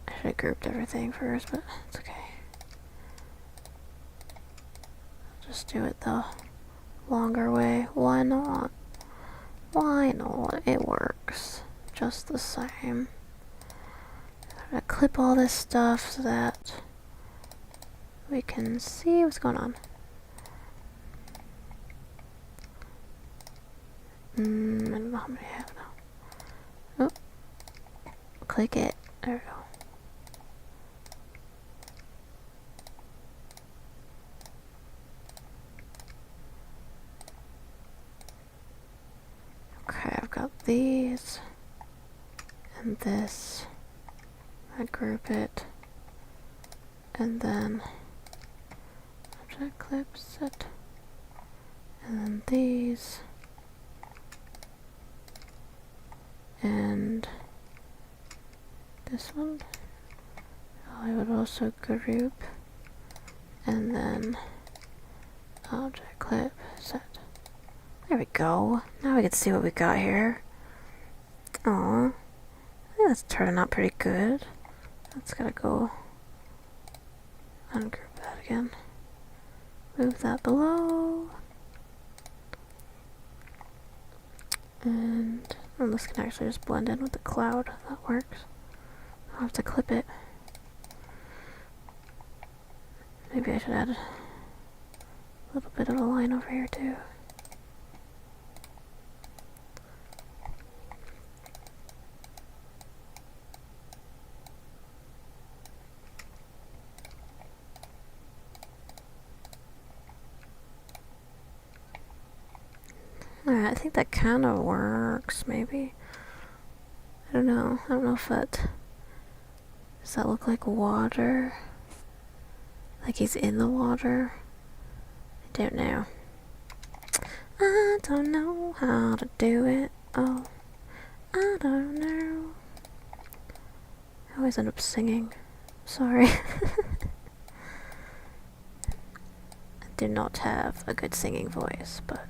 Speaker 1: I should have grouped everything first, but it's okay. I'll just do it the longer way. Why not? Why not? It works just the same. I'm gonna clip all this stuff so that we can see what's going on. I don't know how many I have now. Oh, click it. There we go. Okay, I've got these and this. I'd group it, and then object clips it, and then these, and this one. I would also group, and then object clip set. There we go. Now we can see what we got here. Aw, I think that's turning out pretty good. That's gotta go ungroup that again. Move that below. And this can actually just blend in with the cloud. That works. I'll have to clip it. Maybe I should add a little bit of a line over here too. Alright, I think that kind of works, maybe. I don't know. I don't know if that... Does that look like water? Like he's in the water? I don't know. I don't know how to do it. Oh, I don't know. I always end up singing. Sorry. I do not have a good singing voice, but...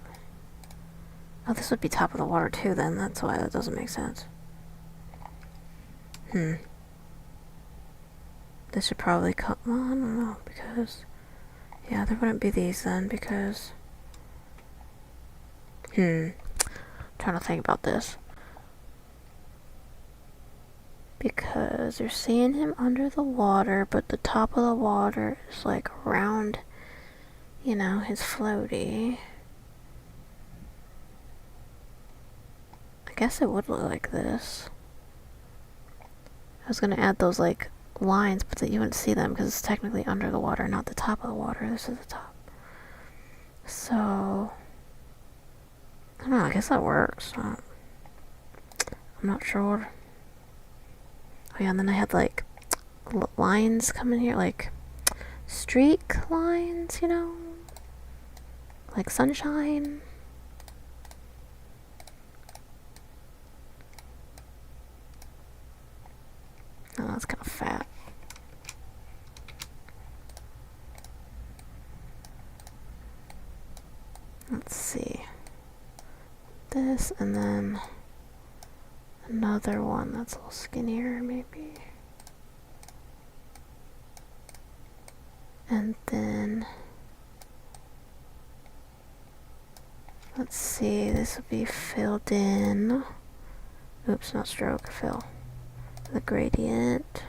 Speaker 1: Oh, this would be top of the water too then. That's why that doesn't make sense. This should probably come... Well, I don't know, because... Yeah, there wouldn't be these then, because... Trying to think about this. Because you're seeing him under the water, but the top of the water is like around, you know, his floaty. I guess it would look like this. I was gonna add those like lines, but that you wouldn't see them because it's technically under the water, not the top of the water. This is the top. So I don't know, I guess that works. I'm not sure. Oh yeah, and then I had like lines coming here, like streak lines, you know? Like sunshine. Oh, that's kind of fat. Let's see. This, and then another one that's a little skinnier, maybe. And then, let's see, this will be filled in. Oops, not stroke, fill. The gradient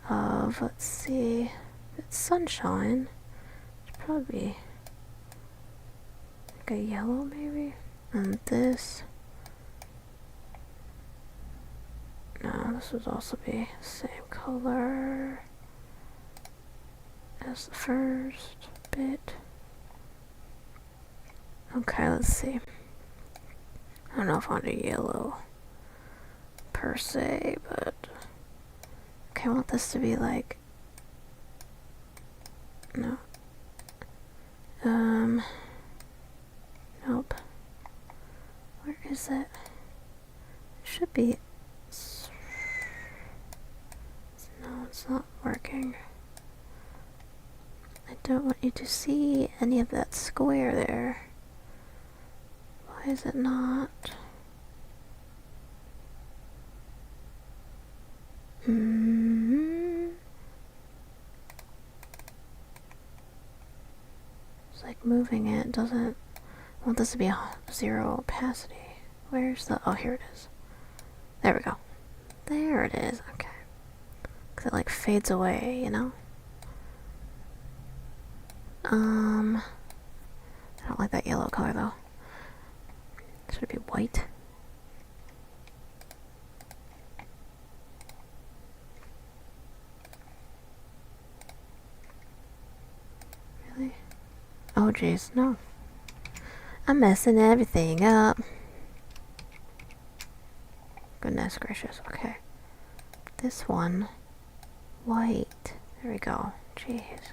Speaker 1: of, let's see, it's sunshine. It should probably be like a yellow, maybe. And this, no, this would also be the same color as the first bit. Okay, let's see. I don't know if I want a yellow per se, but okay, I want this to be like Nope. Where is it? It should be. No, it's not working. I don't want you to see any of that square there. Why is it not? It's like moving it doesn't. I want this to be a 0 opacity. Where's the. Oh, here it is. There we go. There it is. Okay. Because it like fades away, you know? I don't like that yellow color though. Should it be white? Really? Oh jeez, no. I'm messing everything up. Goodness gracious, okay. This one. White. There we go. Jeez.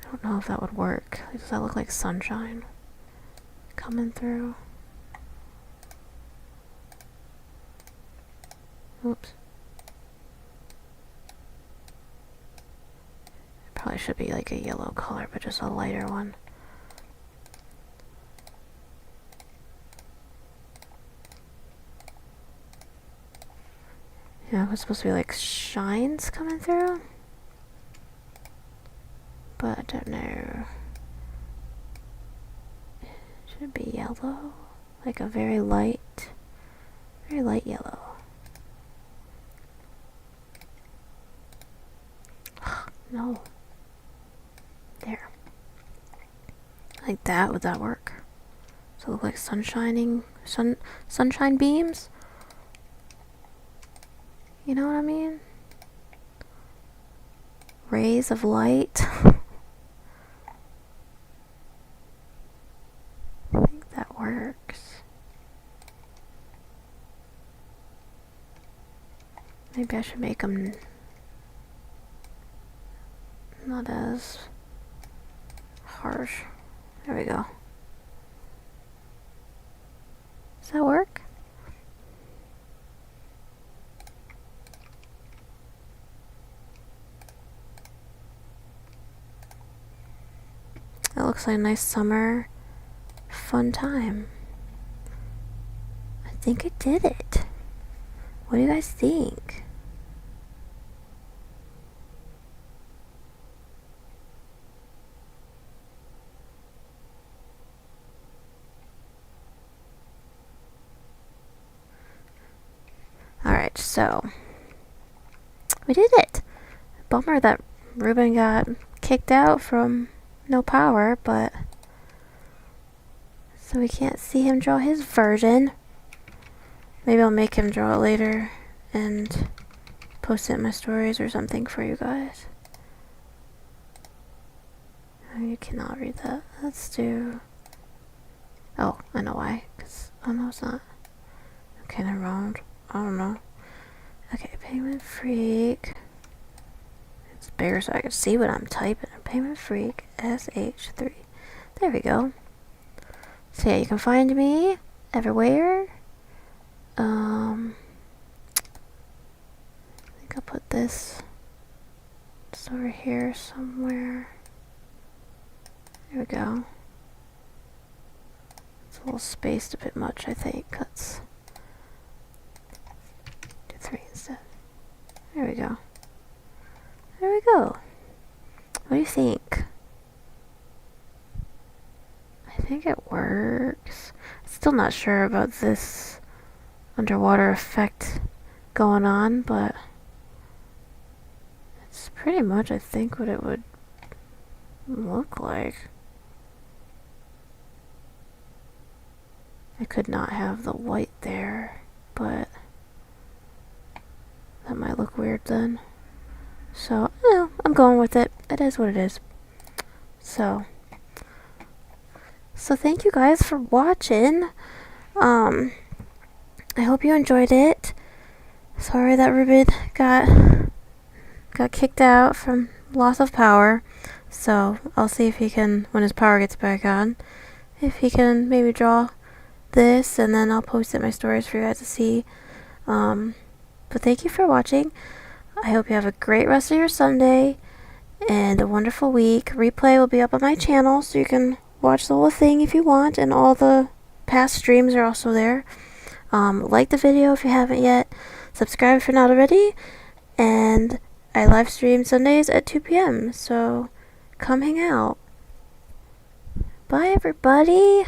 Speaker 1: I don't know if that would work. Does that look like sunshine coming through? Oops. It probably should be like a yellow color, but just a lighter one. Yeah, it's supposed to be like shines coming through. But I don't know. Should it be yellow? Like a very light yellow. No. There. Like that, would that work? So it look like sunshine beams? You know what I mean? Rays of light. I think that works. Maybe I should make them not as harsh. There we go. Does that work? That looks like a nice summer fun time. I think it did it. What do you guys think? Alright, so we did it. Bummer that Ruben got kicked out from no power, but so we can't see him draw his version. Maybe I'll make him draw it later and post it in my stories or something for you guys. Oh, you cannot read that. Let's do. Oh, I know why. Oh no, it's not. Okay, never mind. I don't know. Okay, Payment Freak. It's bigger so I can see what I'm typing. Payment Freak SH3. There we go. So yeah, you can find me everywhere. I think I'll put this just over here somewhere. There we go. It's a little spaced a bit much, I think. Let's do 3 instead. There we go. There we go. What do you think? I think it works. Still not sure about this underwater effect going on, but it's pretty much, I think, what it would look like. I could not have the white there, but that might look weird then. So, I'm going with it. It is what it is. So thank you guys for watching. I hope you enjoyed it. Sorry that Ruben got kicked out from loss of power. So I'll see if he can, when his power gets back on, if he can maybe draw this, and then I'll post it in my stories for you guys to see. But thank you for watching. I hope you have a great rest of your Sunday and a wonderful week. Replay will be up on my channel, so you can watch the whole thing if you want, and all the past streams are also there. Like the video if you haven't yet. Subscribe if you're not already. And I live stream Sundays at 2 p.m. So come hang out. Bye, everybody.